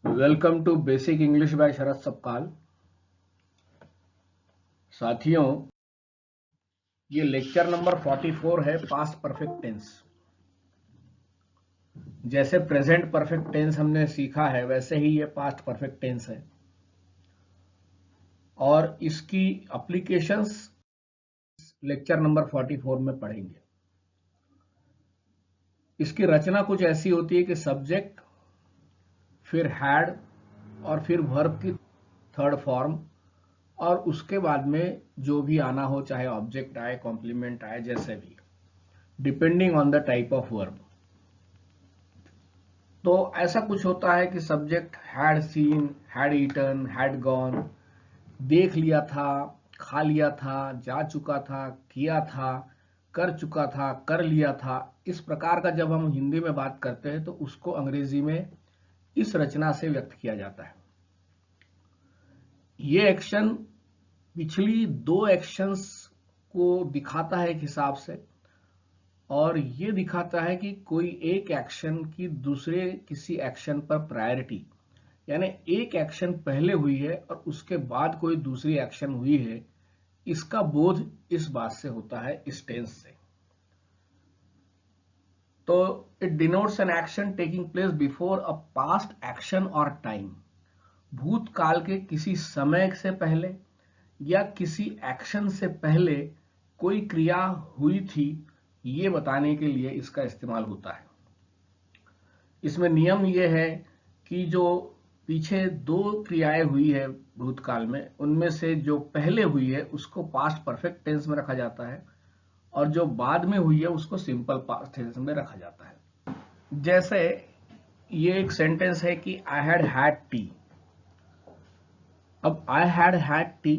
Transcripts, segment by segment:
Welcome to basic English by Sharad Sapkal. साथियों, ये lecture number 44 है पास्ट परफेक्ट टेंस। जैसे प्रेजेंट परफेक्ट टेंस हमने सीखा है वैसे ही ये पास्ट परफेक्ट टेंस है और इसकी एप्लीकेशंस लेक्चर नंबर 44 में पढ़ेंगे। इसकी रचना कुछ ऐसी होती है कि सब्जेक्ट, फिर हैड और फिर वर्ब की थर्ड फॉर्म, और उसके बाद में जो भी आना हो, चाहे ऑब्जेक्ट आए, कॉम्प्लीमेंट आए, जैसे भी, depending on the type of verb. तो ऐसा कुछ होता है कि subject had seen, had eaten, had gone, देख लिया था, खा लिया था, जा चुका था, किया था, कर चुका था, कर लिया था। इस प्रकार का जब हम हिंदी में बात करते हैं तो उसको अंग्रेजी में इस रचना से व्यक्त किया जाता है। ये एक्शन पिछली दो एक्शंस को दिखाता है एक हिसाब से, और ये दिखाता है कि कोई एक एक्शन की दूसरे किसी एक्शन पर प्रायोरिटी, यानी एक एक्शन पहले हुई है और उसके बाद कोई दूसरी एक्शन हुई है, इसका बोध इस बात से होता है, इस टेंस से। तो it denotes an action taking place before a past action और टाइम। भूतकाल के किसी समय से पहले या किसी एक्शन से पहले कोई क्रिया हुई थी, ये बताने के लिए इसका इस्तेमाल होता है। इसमें नियम यह है कि जो पीछे दो क्रियाएं हुई है भूतकाल में, उनमें से जो पहले हुई है उसको पास्ट परफेक्ट टेंस में रखा जाता है और जो बाद में हुई है उसको सिंपल पास्ट टेंस में रखा जाता है। जैसे ये एक सेंटेंस है कि आई हैड हैड टी। अब आई हैड हैड टी,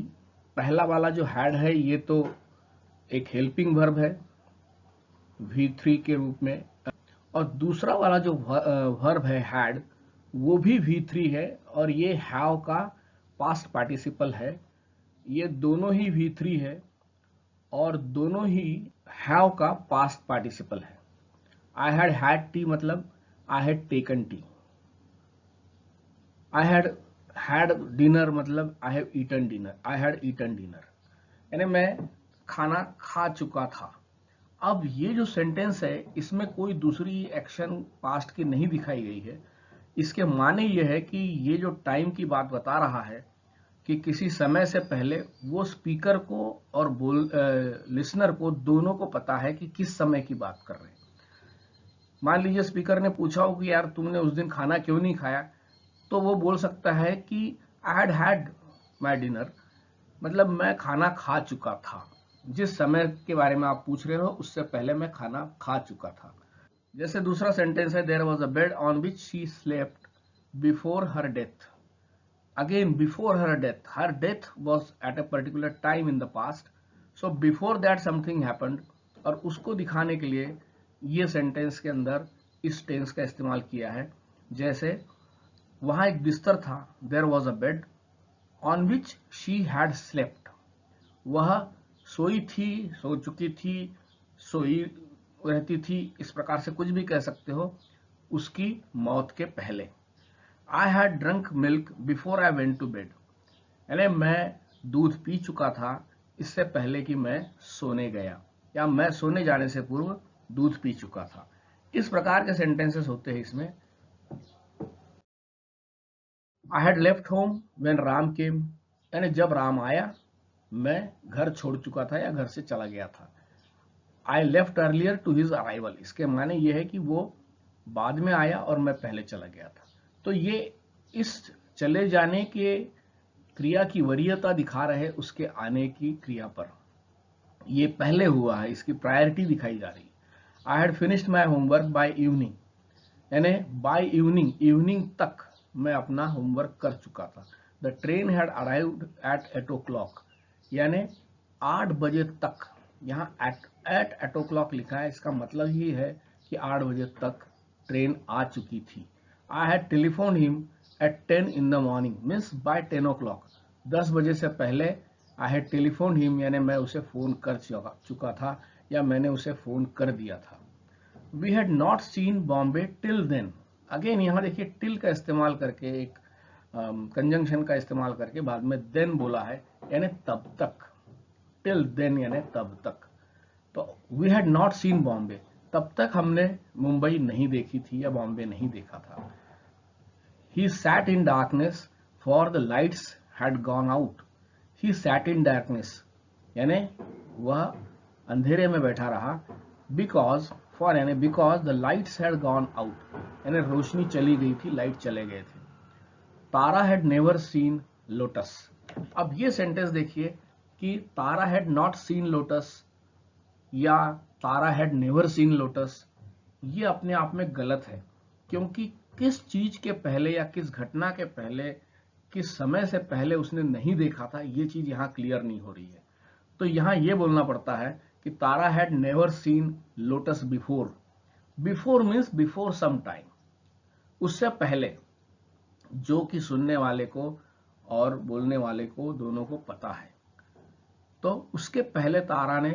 पहला वाला जो हैड है ये तो एक हेल्पिंग वर्ब है V3 के रूप में, और दूसरा वाला जो वर्ब है हैड, वो भी V3 है और ये हैव का पास्ट पार्टिसिपल है। ये दोनों ही V3 है और दोनों ही हैव का पास्ट पार्टिसिपल है। आई हैड हैड टी मतलब I had taken tea. I had had dinner मतलब I have eaten dinner, I had eaten dinner, यानी मैं खाना खा चुका था। अब ये जो सेंटेंस है इसमें कोई दूसरी एक्शन पास्ट की नहीं दिखाई गई है। इसके माने ये है कि ये जो टाइम की बात बता रहा है कि किसी समय से पहले वो स्पीकर को और लिसनर को दोनों को पता है कि किस समय की बात कर रहे हैं। मान लीजिए स्पीकर ने पूछा हो कि यार तुमने उस दिन खाना क्यों नहीं खाया, तो वो बोल सकता है कि आई हैड हैड माई डिनर, मतलब मैं खाना खा चुका था। जिस समय के बारे में आप पूछ रहे हो उससे पहले मैं खाना खा चुका था। जैसे दूसरा सेंटेंस है, there was a bed on which she slept before her death. Again before her death was at a particular time in the past, so before that something happened, और उसको दिखाने के लिए ये सेंटेंस के अंदर इस टेंस का इस्तेमाल किया है। जैसे वहां एक बिस्तर था, there was a bed on which she had slept, वह सोई थी, सो चुकी थी, सोई रहती थी, इस प्रकार से कुछ भी कह सकते हो उसकी मौत के पहले। I had drunk milk before I went to bed, यानी मैं दूध पी चुका था इससे पहले कि मैं सोने गया, या मैं सोने जाने से पूर्व दूध पी चुका था। इस प्रकार के सेंटेंसेस होते हैं इसमें। I had left home when Ram came, यानी जब राम आया मैं घर छोड़ चुका था या घर से चला गया था। I left earlier to his arrival, इसके माने ये है कि वो बाद में आया और मैं पहले चला गया था। तो ये इस चले जाने के क्रिया की वरीयता दिखा रहे उसके आने की क्रिया पर। ये पहले हुआ है, इसकी प्रायोरिटी दिखाई जा रही है। I had finished my homework by evening, यानी बाय इवनिंग, इवनिंग तक मैं अपना होमवर्क कर चुका था। The train had arrived at 8 o'clock, यानी 8 बजे तक। यहाँ एट 8 o'clock लिखा है, इसका मतलब ही है कि 8 बजे तक ट्रेन आ चुकी थी। I had telephone him at 10 in the morning, means by 10 o'clock, 10 बजे से पहले आई हैड टेलीफोन हिम, यानी मैं उसे फोन कर चुका था या मैंने उसे फोन कर दिया था। We had not seen Bombay till then, again यहाँ देखिए टिल का इस्तेमाल करके, एक कंजंक्शन का इस्तेमाल करके बाद में देन बोला है, यानी तब तक, टिल देन यानी तब तक। तो we had not seen Bombay, तब तक हमने मुंबई नहीं देखी थी या बॉम्बे नहीं देखा था। He sat in darkness for the lights had gone out. He sat in darkness यानी वह अंधेरे में बैठा रहा, बिकॉज फॉर यानी because the lights had gone out यानी रोशनी चली गई थी, लाइट चले गए थे। तारा हैड नेवर सीन लोटस। अब ये सेंटेंस देखिए कि Tara had not scene lotus या तारा हैड नेवर सीन लोटस, ये अपने आप में गलत है, क्योंकि किस चीज के पहले या किस घटना के पहले, किस समय से पहले उसने नहीं देखा था, ये चीज यहां क्लियर नहीं हो रही है। तो यहां यह बोलना पड़ता है कि Tara had never seen lotus before. Before means before some time, उससे पहले, जो कि सुनने वाले को और बोलने वाले को दोनों को पता है। तो उसके पहले तारा ने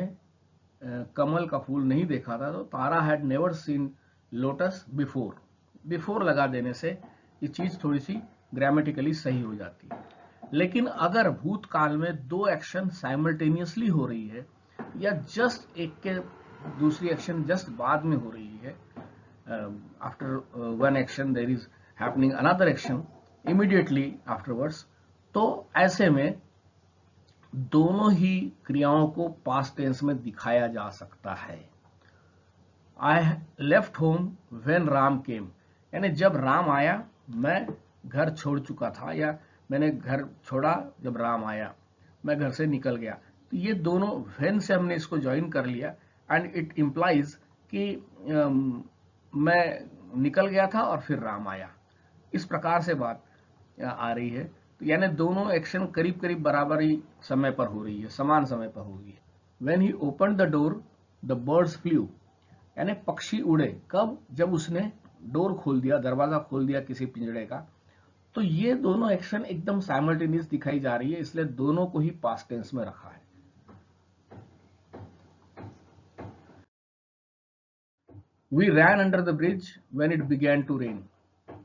कमल का फूल नहीं देखा था, तो Tara had never seen lotus before. Before लगा देने से ये चीज थोड़ी सी ग्रामेटिकली सही हो जाती है। लेकिन अगर भूतकाल में दो एक्शन साइमल्टेनियसली हो रही है या जस्ट एक के दूसरी एक्शन जस्ट बाद में हो रही है, after one action there is happening another action immediately afterwards, तो ऐसे में दोनों ही क्रियाओं को पास्ट टेंस में दिखाया जा सकता है। I left home when Ram came, यानी जब राम आया मैं घर छोड़ चुका था, या मैंने घर छोड़ा जब राम आया, मैं घर से निकल गया। तो ये दोनों व्हेन से हमने इसको ज्वाइन कर लिया एंड इट इंप्लाइज कि मैं निकल गया था और फिर राम आया। इस प्रकार से बात आ रही है। तो यानी दोनों एक्शन करीब करीब बराबर ही समय पर हो रही है, समान समय पर हो रही है। When he open the door the birds flu, यानी पक्षी उड़े। कब? जब उसने डोर खोल दिया, दरवाजा खोल दिया किसी पिंजड़े का। तो ये दोनों एक्शन एकदम साइमल्टेनियस दिखाई जा रही है, इसलिए दोनों को ही पास्ट टेंस में रखा है। We ran under the bridge when it began to rain.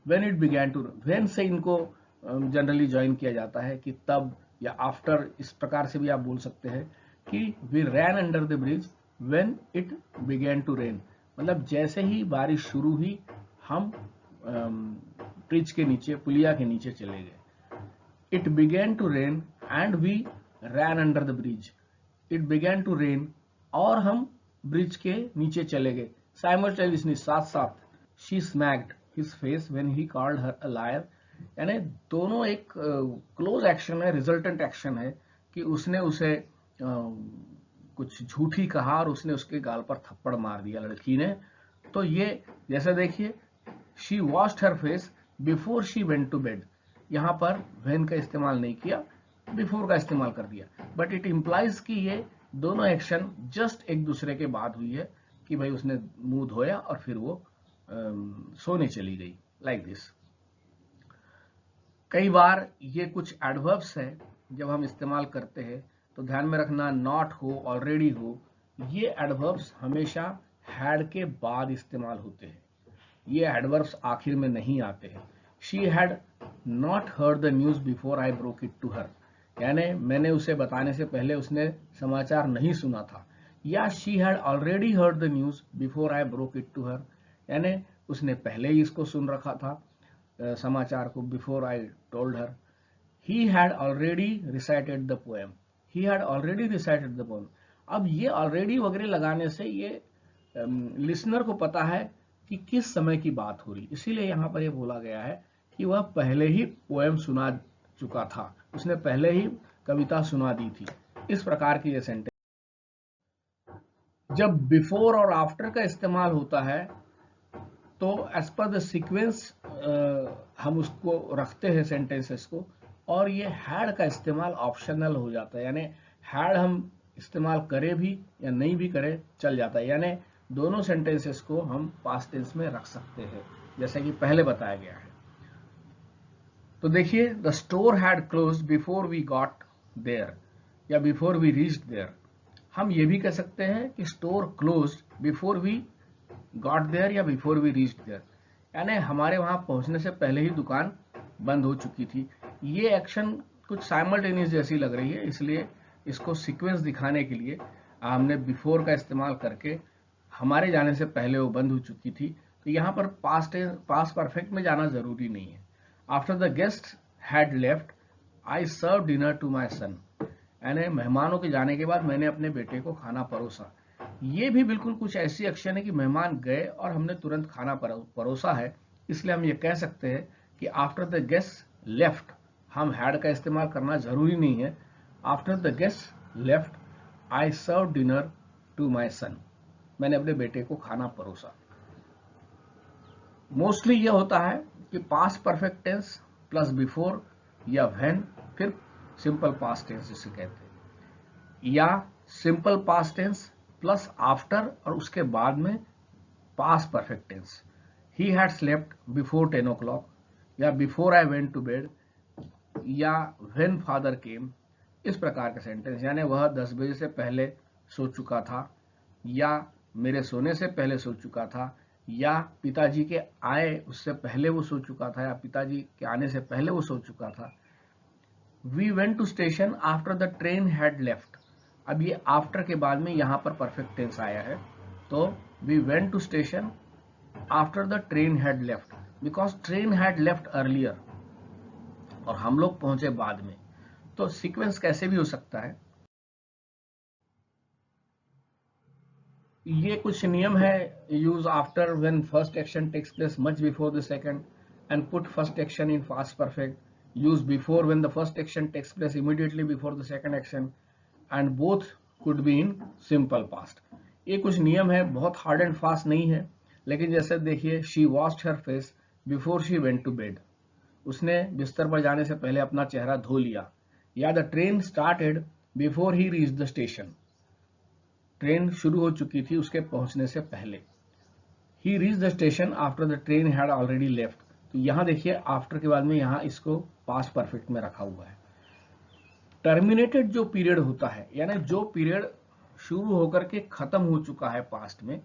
When it began to, when से इनको जनरली ज्वाइन किया जाता है कि तब या आफ्टर, इस प्रकार से भी आप बोल सकते हैं कि we ran under the bridge when it began to rain, मतलब जैसे ही बारिश शुरू हुई हम ब्रिज के नीचे, पुलिया के नीचे चले गए। It began to rain and we ran under the bridge. It began to rain और हम ब्रिज के नीचे चले गए। साइमल्टेनियसली, साथ साथ। She smacked his face when he called her a liar, यानी दोनों एक क्लोज एक्शन है, रिजल्टेंट एक्शन है कि उसने उसे कुछ झूठी कहा और उसने उसके गाल पर थप्पड़ मार दिया लड़की ने। तो ये जैसे देखिए, she washed her face before she went to bed, यहां पर व्हेन का इस्तेमाल नहीं किया, बिफोर का इस्तेमाल कर दिया। बट इट इंप्लाइज कि ये दोनों एक्शन जस्ट एक दूसरे के बाद हुई है, कि भाई उसने मुंह धोया और फिर वो सोने चली गई, लाइक दिस। कई बार ये कुछ एडवर्ब्स है जब हम इस्तेमाल करते हैं तो ध्यान में रखना, नॉट हो, ऑलरेडी हो, ये एडवर्ब्स हमेशा हैड के बाद इस्तेमाल होते हैं। ये एडवर्ब्स आखिर में नहीं आते हैं। She had not heard the news before I broke it to her, यानी मैंने उसे बताने से पहले उसने समाचार नहीं सुना था। या she had already heard the news before I broke it to her, यानी उसने पहले ही इसको सुन रखा था समाचार को, before I told her. He had already recited the poem, he had already recited the poem. अब ये ऑलरेडी वगैरह लगाने से ये लिसनर को पता है कि किस समय की बात हो रही, इसीलिए यहां पर ये बोला गया है कि वह पहले ही पोएम सुना चुका था, उसने पहले ही कविता सुना दी थी। इस प्रकार की ये सेंटेंस। जब बिफोर और आफ्टर का इस्तेमाल होता है तो एज पर द सीक्वेंस हम उसको रखते हैं सेंटेंसेस को, और ये हैड का इस्तेमाल ऑप्शनल हो जाता है, यानी हैड हम इस्तेमाल करें भी या नहीं भी करें चल जाता है, यानी दोनों सेंटेंसेस को हम पास्ट टेंस में रख सकते हैं, जैसे कि पहले बताया गया है। तो देखिए, the store had closed before we got there या बिफोर वी रीच्ड देयर। हम ये भी कह सकते हैं कि store closed before we got there या बिफोर वी रीच्ड देयर, यानी हमारे वहां पहुंचने से पहले ही दुकान बंद हो चुकी थी। ये एक्शन कुछ साइमल्टेनियस जैसी लग रही है, इसलिए इसको सीक्वेंस दिखाने के लिए हमने बिफोर का इस्तेमाल करके हमारे जाने से पहले वो बंद हो चुकी थी। तो यहाँ पर पास्ट परफेक्ट में जाना जरूरी नहीं है। After the guest had left I serve dinner to my son, यानी मेहमानों के जाने के बाद मैंने अपने बेटे को खाना परोसा। ये भी बिल्कुल कुछ ऐसी एक्शन है कि मेहमान गए और हमने तुरंत खाना परोसा है, इसलिए हम ये कह सकते हैं कि आफ्टर द गेस्ट लेफ्ट हम हैड का इस्तेमाल करना जरूरी नहीं है। After the guest left I serve dinner to my son, मैंने अपने बेटे को खाना परोसा। मोस्टली ये होता है कि past perfect tense plus before या व्हेन, फिर सिंपल पास्ट टेंस जिसे कहते हैं, या simple past tense plus after और उसके बाद में past perfect tense. He had slept before 10 o'clock, या before I went to bed, या व्हेन फादर केम। इस प्रकार के सेंटेंस, यानी वह 10 बजे से पहले सो चुका था, या मेरे सोने से पहले सो चुका था, या पिताजी के आए उससे पहले वो सो चुका था, या पिताजी के आने से पहले वो सो चुका था। We went to station after the train had left, अब ये आफ्टर के बाद में यहां पर परफेक्ट टेंस आया है, तो we went to station after the train had left, because train had left earlier, और हम लोग पहुंचे बाद में। तो सीक्वेंस कैसे भी हो सकता है। ये कुछ नियम है। Use after when first action takes place much before the second and put first action in past perfect. Use before when the first action takes place immediately before the second action and both could be in simple past. ये कुछ नियम है, बहुत hard and fast नहीं है, लेकिन जैसे देखिए, she washed her face before she went to bed, उसने बिस्तर पर जाने से पहले अपना चेहरा धो लिया। या the train started before he reach the station, train शुरू हो चुकी थी उसके पहुंचने से पहले। He reach the station after the train had already left, तो यहां देखिए आफ्टर के बाद में यहां इसको पास्ट परफेक्ट में रखा हुआ है। टर्मिनेटेड जो पीरियड होता है, यानी जो पीरियड शुरू होकर के खत्म हो चुका है पास्ट में,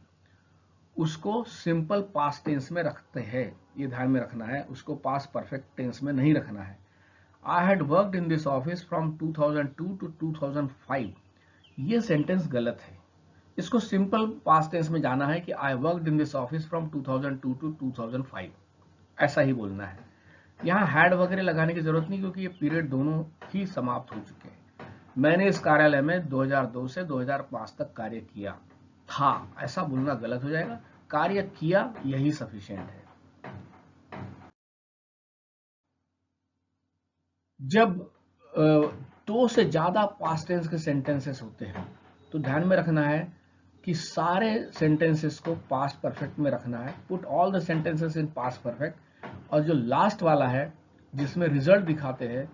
उसको सिंपल पास्ट टेंस में रखते हैं। ये ध्यान में रखना है, उसको पास्ट परफेक्ट टेंस में नहीं रखना है। I had worked in this office from 2002 to 2005, ये सेंटेंस गलत है। इसको सिंपल पास्ट टेंस में जाना है कि I worked in this office from 2002 to 2005, ऐसा ही बोलना है। यहाँ हैड वगैरह लगाने की जरूरत नहीं, क्योंकि ये पीरियड दोनों ही समाप्त हो चुके हैं। मैंने इस कार्यालय में 2002 से 2005 तक कार्य किया था, ऐसा बोलना गलत हो जाएगा। कार्य किया यही सफिशिएंट है। जब दो से ज्यादा पास्ट टेंस के सेंटेंसेस होते हैं, तो ध्यान में रखना है कि सारे सेंटेंसेस को पास्ट परफेक्ट में रखना है। Put all the sentences in past perfect, और जो लास्ट वाला है जिसमें रिजल्ट दिखाते हैं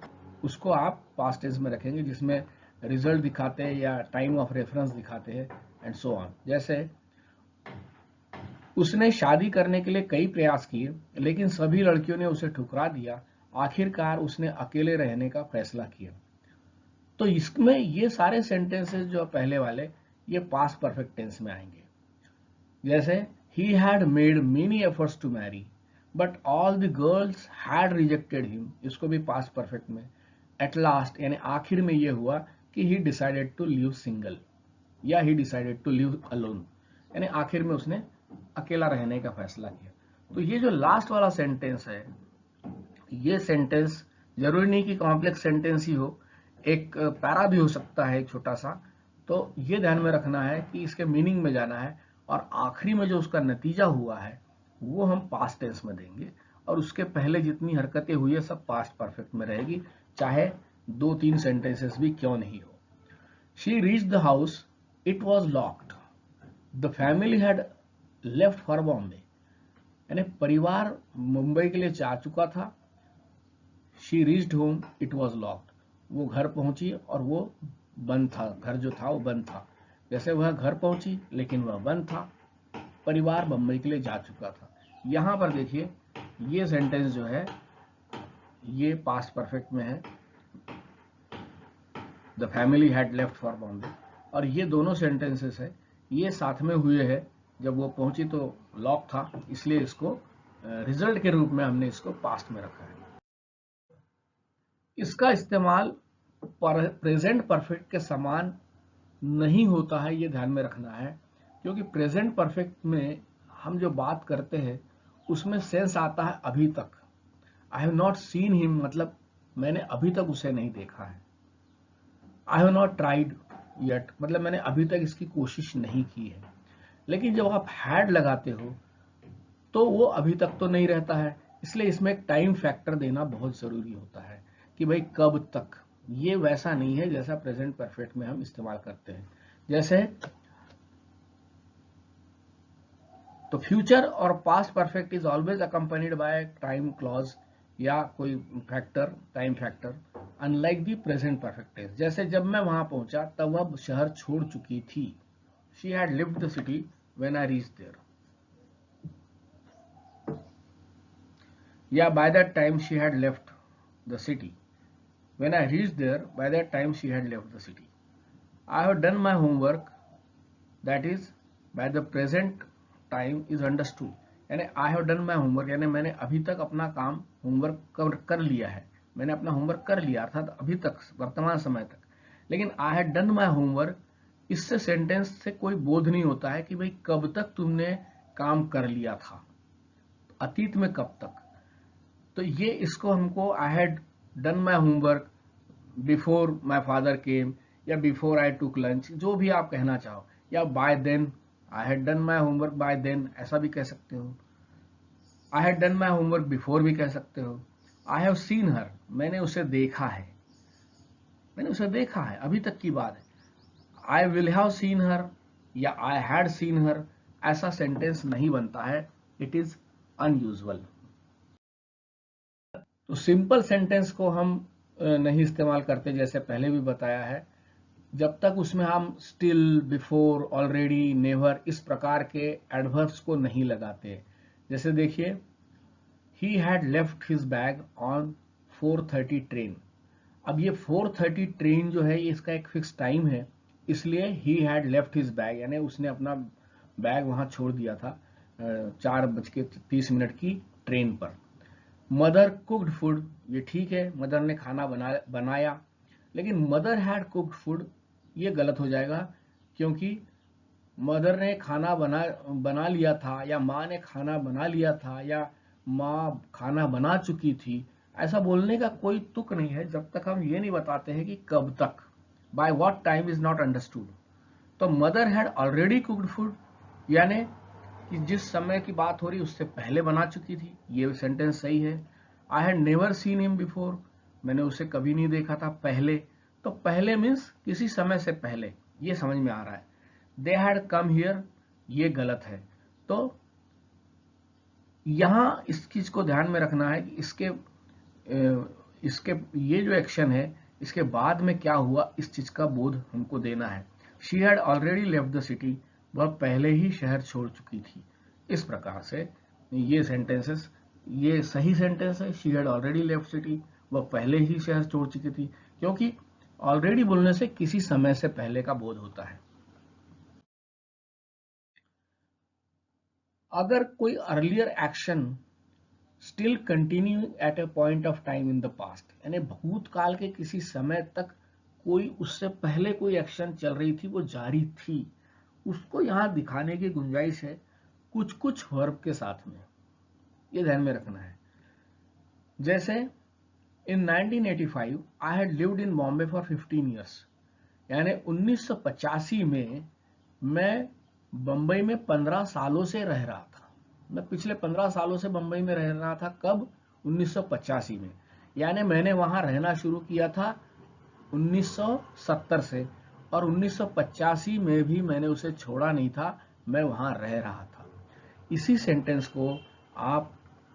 उसको आप पास्ट टेंस में रखेंगे, जिसमें रिजल्ट दिखाते हैं या टाइम ऑफ रेफरेंस दिखाते हैं एंड सो ऑन। जैसे उसने शादी करने के लिए कई प्रयास किए, लेकिन सभी लड़कियों ने उसे ठुकरा दिया, आखिरकार उसने अकेले रहने का फैसला किया। तो इसमें ये सारे सेंटेंसेस जो पहले वाले, ये पास्ट परफेक्ट टेंस में आएंगे। जैसे he had made many efforts to marry but all the girls had rejected him, इसको भी पास्ट परफेक्ट में। एट लास्ट, यानी आखिर में ये हुआ कि he decided to live single, या he decided to live alone, यानी आखिर में उसने अकेला रहने का फैसला किया। तो ये जो लास्ट वाला सेंटेंस है, ये सेंटेंस जरूरी नहीं कि कॉम्प्लेक्स सेंटेंस ही हो, एक पैरा भी हो सकता है एक छोटा सा। तो ये ध्यान में रखना है कि इसके मीनिंग में जाना है, और आखिरी में जो उसका नतीजा हुआ है वो हम पास्ट टेंस में देंगे, और उसके पहले जितनी हरकतें हुई है सब पास्ट परफेक्ट में रहेगी, चाहे 2-3 सेंटेंसेस भी क्यों नहीं हो। She reached the house, it was locked, the family had left for Bombay, यानी परिवार मुंबई के लिए जा चुका था। She reached home, it was locked, वो घर पहुंची और वो बंद था, घर जो था वो बंद था। जैसे वह घर पहुंची लेकिन वह बंद था, परिवार बम्बई के लिए जा चुका था। यहां पर देखिए ये सेंटेंस जो है ये पास्ट परफेक्ट में है, the family had left for Bombay, और ये दोनों सेंटेंसेस है ये साथ में हुए हैं। जब वो पहुंची तो लॉक था, इसलिए इसको रिजल्ट के रूप में हमने इसको पास्ट में रखा है। इसका इस्तेमाल प्रेजेंट परफेक्ट के समान नहीं होता है, ये ध्यान में रखना है, क्योंकि प्रेजेंट परफेक्ट में हम जो बात करते हैं उसमें सेंस आता है अभी तक। I have not seen him मतलब मैंने अभी तक उसे नहीं देखा है। I have not tried yet मतलब मैंने अभी तक इसकी कोशिश नहीं की है। लेकिन जब आप हैड लगाते हो तो वो अभी तक तो नहीं रहता है, इसलिए इसमें एक टाइम फैक्टर देना बहुत जरूरी होता है कि भाई कब तक। ये वैसा नहीं है जैसा प्रेजेंट परफेक्ट में हम इस्तेमाल करते हैं। जैसे तो फ्यूचर और past perfect is always accompanied by time clause या कोई factor, time factor, unlike the present perfect tense. जैसे जब मैं वहां पहुंचा तब वह शहर छोड़ चुकी थी। She had lived the city when I reached there. या by that time she had left the city. When I reached there, by that time she had left the city. I have done my homework, that is by the present time is understood. यानी I have done my homework यानी मैंने अभी तक अपना काम homework कर लिया है, मैंने अपना होमवर्क कर लिया अर्थात अभी तक वर्तमान समय तक। लेकिन I had done my homework, इससे सेंटेंस से कोई बोध नहीं होता है कि भाई कब तक तुमने काम कर लिया था, अतीत में कब तक। तो ये इसको हमको आई had done my homework before my father came या बिफोर आई टुक लंच, जो भी आप कहना चाहो, या by then, I had done my homework by then ऐसा भी कह सकते हो। I had done my homework before भी कह सकते हो। आई हैव सीन हर, मैंने उसे देखा है, मैंने उसे देखा है, अभी तक की बात है। आई विल हैव सीन हर या आई हैड सीन हर, ऐसा सेंटेंस नहीं बनता है, इट इज अनयूजुअल। तो सिंपल सेंटेंस को हम नहीं इस्तेमाल करते, जैसे पहले भी बताया है, जब तक उसमें हम स्टिल, बिफोर, ऑलरेडी, नेवर इस प्रकार के एडवर्ब्स को नहीं लगाते। जैसे देखिए, he had left his bag on 4:30 train. अब ये 4:30 ट्रेन जो है, इसका एक फिक्स टाइम है, इसलिए he had left his bag यानी उसने अपना बैग वहां छोड़ दिया था 4:30 की ट्रेन पर। मदर कुक्ड फूड, ये ठीक है, मदर ने खाना बनाया, लेकिन मदर हैड कुक्ड फूड ये गलत हो जाएगा, क्योंकि मदर ने खाना बना लिया था या माँ ने खाना बना लिया था या माँ खाना बना चुकी थी, ऐसा बोलने का कोई तुक नहीं है जब तक हम ये नहीं बताते हैं कि कब तक। By what time is not understood. तो mother had already cooked food यानी कि जिस समय की बात हो रही उससे पहले बना चुकी थी, ये सेंटेंस सही है। I had never seen him before, मैंने उसे कभी नहीं देखा था पहले। तो पहले मीन्स किसी समय से पहले, ये समझ में आ रहा है। दे हैड कम हियर, ये गलत है। तो यहां इस चीज को ध्यान में रखना है कि इसके ये जो एक्शन है इसके बाद में क्या हुआ, इस चीज का बोध हमको देना है। She had already left the city, वह पहले ही शहर छोड़ चुकी थी। इस प्रकार से ये सेंटेंसेस, ये सही सेंटेंस है। She had already left city, वह पहले ही शहर छोड़ चुकी थी, क्योंकि ऑलरेडी बोलने से किसी समय से पहले का बोध होता है। अगर कोई earlier action still continue at a point of time in the past, यानी भूतकाल के किसी समय तक कोई उससे पहले कोई एक्शन चल रही थी, वो जारी थी, उसको यहां दिखाने की गुंजाइश है कुछ कुछ वर्ब के साथ में, ये ध्यान में रखना है। जैसे इन 1985 I had lived in Bombay for 15 years, यानी 1985 में मैं बंबई में 15 सालों से रह रहा था। मैं पिछले 15 सालों से बंबई में रह रहा था, कब? 1985 में, यानी मैंने वहां रहना शुरू किया था 1970 से, और 1985 में भी मैंने उसे छोड़ा नहीं था, मैं वहां रह रहा था। इसी सेंटेंस को आप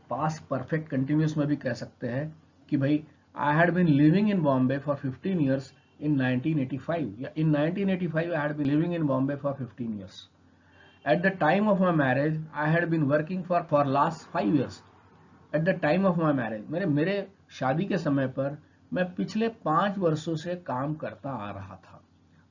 पास्ट परफेक्ट कंटिन्यूअस में भी कह सकते हैं कि भाई I had been living in Bombay for 15 years in 1985, या in 1985 I had been living in Bombay for 15 years. At the time of my marriage I had been working for last 5 years. At the time of my marriage, मेरे शादी के समय पर मैं पिछले 5 वर्षों से काम करता आ रहा था।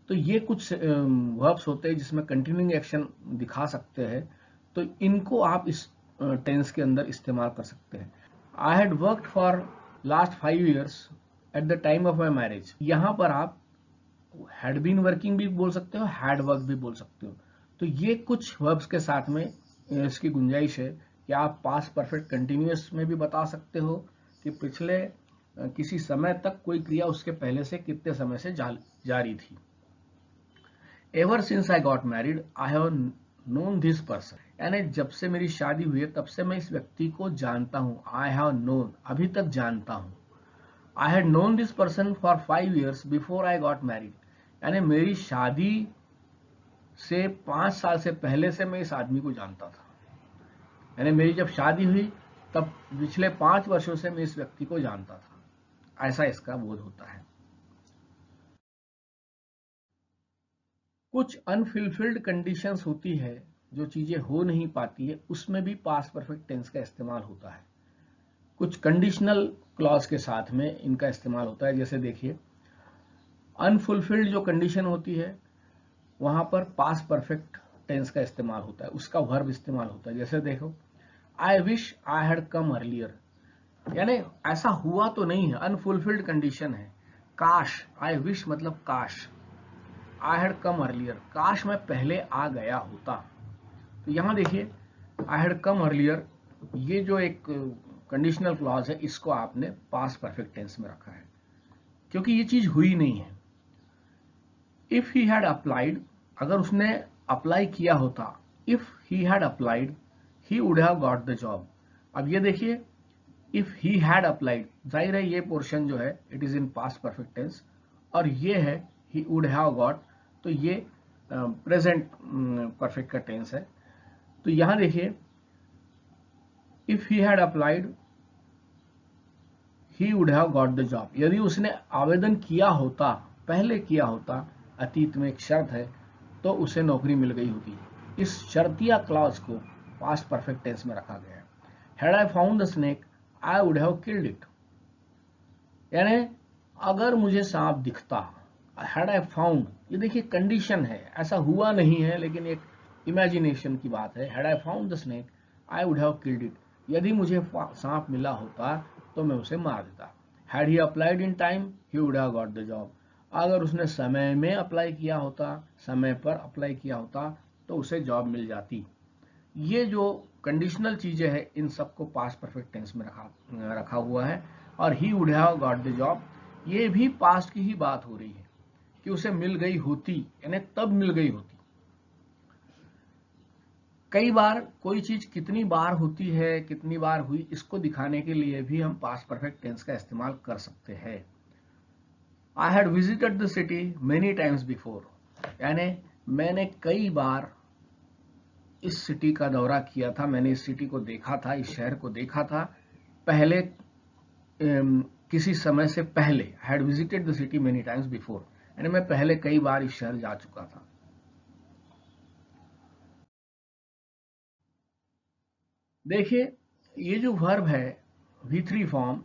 तो ये कुछ वर्ब्स होते हैं जिसमें कंटिन्यूइंग एक्शन दिखा सकते हैं, तो इनको आप इस टेंस के अंदर इस्तेमाल कर सकते हैं। आई had worked for last 5 years at the time of my marriage. यहां पर आप हैड बीन वर्किंग भी बोल सकते हो, हैड वर्क भी बोल सकते हो। तो ये कुछ वर्ब्स के साथ में इसकी गुंजाइश है कि आप पास्ट परफेक्ट कंटिन्यूअस में भी बता सकते हो कि पिछले किसी समय तक कोई क्रिया उसके पहले से कितने समय से जारी थी। Ever since I got married I have known this person, यानी जब से मेरी शादी हुई है तब से मैं इस व्यक्ति को जानता हूं। आई हैव नोन, अभी तक जानता हूं। I had known this person for 5 years before I got married, यानी मेरी शादी से 5 साल से पहले से मैं इस आदमी को जानता था। यानी मेरी जब शादी हुई तब पिछले 5 वर्षों से मैं इस व्यक्ति को जानता था, ऐसा इसका बोध होता है। कुछ अनफुलफिल्ड कंडीशंस होती है, जो चीजें हो नहीं पाती है, उसमें भी पास्ट परफेक्ट टेंस का इस्तेमाल होता है। कुछ कंडीशनल क्लॉज के साथ में इनका इस्तेमाल होता है। जैसे देखिए, अनफुलफिल्ड जो कंडीशन होती है वहां पर पास्ट परफेक्ट टेंस का इस्तेमाल होता है, उसका वर्ब इस्तेमाल होता है। जैसे देखो, I wish I had come earlier, यानी ऐसा हुआ तो नहीं है, अनफुलफिल्ड कंडीशन है। काश, आई विश मतलब काश, आई हैड कम अर्लियर, काश मैं पहले आ गया होता। तो यहां देखिए, आई हैड कम अर्लियर, ये जो एक कंडीशनल क्लॉज है, इसको आपने पास्ट परफेक्ट टेंस में रखा है क्योंकि ये चीज हुई नहीं है। इफ ही हैड अप्लाइड, अगर उसने अप्लाई किया होता, if he had applied he would have got the job. अब ये देखिए, इफ ही हैड अप्लाइड, जाहिर है ये पोर्शन जो है it is in past perfect tense, और ये है ही वुड हैव गॉट, तो ये प्रेजेंट परफेक्ट का टेंस है। तो यहां देखिए, if he had applied he would have got the job, यदि उसने आवेदन किया होता, पहले किया होता, अतीत में एक शर्त है, तो उसे नौकरी मिल गई होती। इस शर्तिया क्लॉज को पास्ट परफेक्ट टेंस में रखा गया है। Had I found the snake I would have killed it, यानी अगर मुझे सांप दिखता, हैड आई फाउंड, ये देखिए कंडीशन है, ऐसा हुआ नहीं है लेकिन एक इमेजिनेशन की बात है। Had I found the snake I would have killed it, यदि मुझे सांप मिला होता तो मैं उसे मार देता। Had he applied in time he would have got the job, अगर उसने समय में अप्लाई किया होता, समय पर अप्लाई किया होता, तो उसे जॉब मिल जाती। ये जो कंडीशनल चीजें हैं, इन सबको पास्ट परफेक्ट टेंस में रखा हुआ है। और he would have got the job, ये भी पास्ट की ही बात हो रही है कि उसे मिल गई होती, यानी तब मिल गई होती। कई बार कोई चीज कितनी बार होती है, कितनी बार हुई, इसको दिखाने के लिए भी हम पास्ट परफेक्ट टेंस का इस्तेमाल कर सकते हैं। I had visited the city many times before, यानी मैंने कई बार इस सिटी का दौरा किया था, मैंने इस सिटी को देखा था, इस शहर को देखा था पहले, किसी समय से पहले। Had visited the city many times before, यानी मैं पहले कई बार इस शहर जा चुका था। देखिए, ये जो वर्ब है V3 फॉर्म,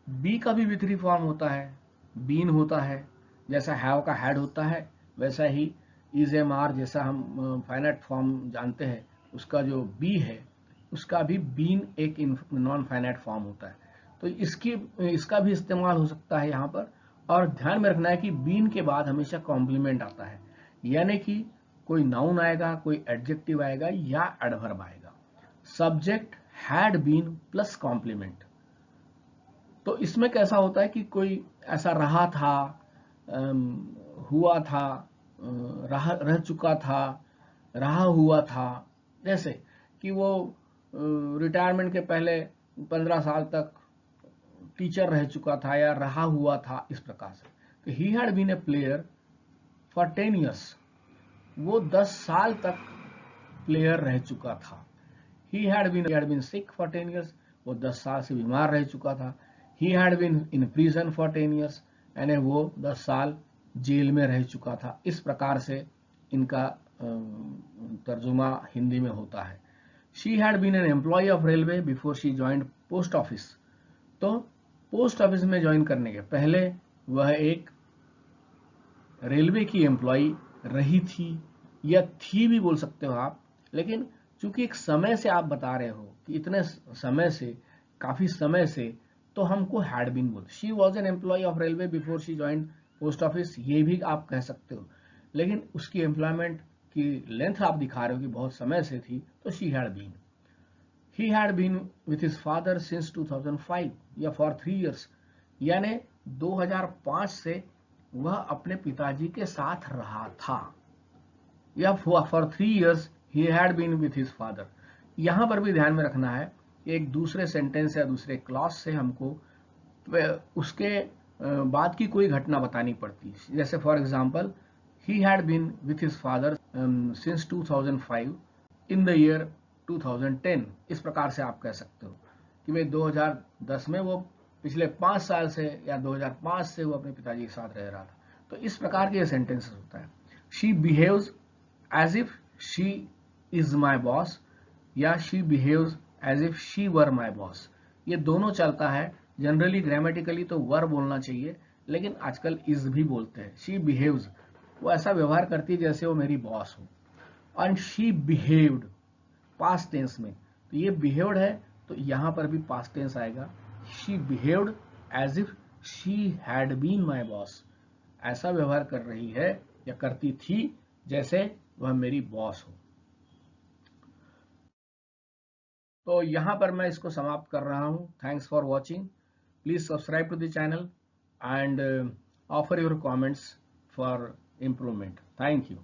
बी का भी V3 फॉर्म होता है, बीन होता है, जैसा हैव का हैड होता है, वैसा ही इज एम आर, जैसा हम फाइनाइट फॉर्म जानते हैं, उसका जो बी है उसका भी बीन एक नॉन फाइनाइट फॉर्म होता है। तो इसका भी इस्तेमाल हो सकता है यहाँ पर। और ध्यान में रखना है कि बीन के बाद हमेशा कॉम्प्लीमेंट आता है, यानी कि कोई नाउन आएगा, कोई एडजेक्टिव आएगा या एडवर्ब आएगा। Subject had been plus complement. तो इसमें कैसा होता है कि कोई ऐसा रहा था, हुआ था, रह चुका था, रहा हुआ था, जैसे कि वो रिटायरमेंट के पहले 15 साल तक टीचर रह चुका था या रहा हुआ था, इस प्रकार से। तो he had been a player for 10 years, वो 10 साल तक प्लेयर रह चुका था। He had been sick for 10 years, वो 10 साल से बीमार रह चुका था। He had been in prison for 10 years, यानी वो 10 साल जेल में रह चुका था। इस प्रकार से इनका तर्जुमा हिंदी में होता है। She had been an employee of railway before she joined post office, तो पोस्ट ऑफिस में ज्वाइन करने के पहले वह एक रेलवे की एम्प्लॉई रही थी, या थी भी बोल सकते हो आप, लेकिन चूंकि एक समय से आप बता रहे हो कि इतने समय से, काफी समय से तो हमको हैड बीन बोलते। She was an employ of railway before she join post office, ये भी आप कह सकते हो, लेकिन उसकी एम्प्लॉयमेंट की लेंथ आप दिखा रहे हो कि बहुत समय से थी, तो she had been. He had been with his father since 2005 या फॉर 3 years, यानी 2005 से वह अपने पिताजी के साथ रहा था, या for 3 years he had been with his father. यहां पर भी ध्यान में रखना है, एक दूसरे सेंटेंस या दूसरे क्लॉज से हमको उसके बाद की कोई घटना बतानी पड़ती है। जैसे for example, he had been with his father since 2005 in the year 2010, इस प्रकार से आप कह सकते हो कि भाई 2010 में वो पिछले 5 साल से या 2005 से वो अपने पिताजी के साथ रह रहा था। तो इस प्रकार के सेंटेंसेस होता है। She behaves as if she is my boss, या she behaves as if she were my boss, ये दोनों चलता है। जनरली ग्रामेटिकली तो वर बोलना चाहिए, लेकिन आजकल इज भी बोलते हैं। शी बिहेव्स, वो ऐसा व्यवहार करती है जैसे वो मेरी बॉस हो। And she behaved, past tense में, तो ये बिहेव्ड है तो यहां पर भी पास्ट टेंस आएगा। She behaved as if she had been my boss, ऐसा व्यवहार कर रही है या करती थी जैसे वह मेरी बॉस हो। तो यहां पर मैं इसको समाप्त कर रहा हूं। Thanks for watching. Please subscribe to the channel and offer your comments for improvement. Thank you.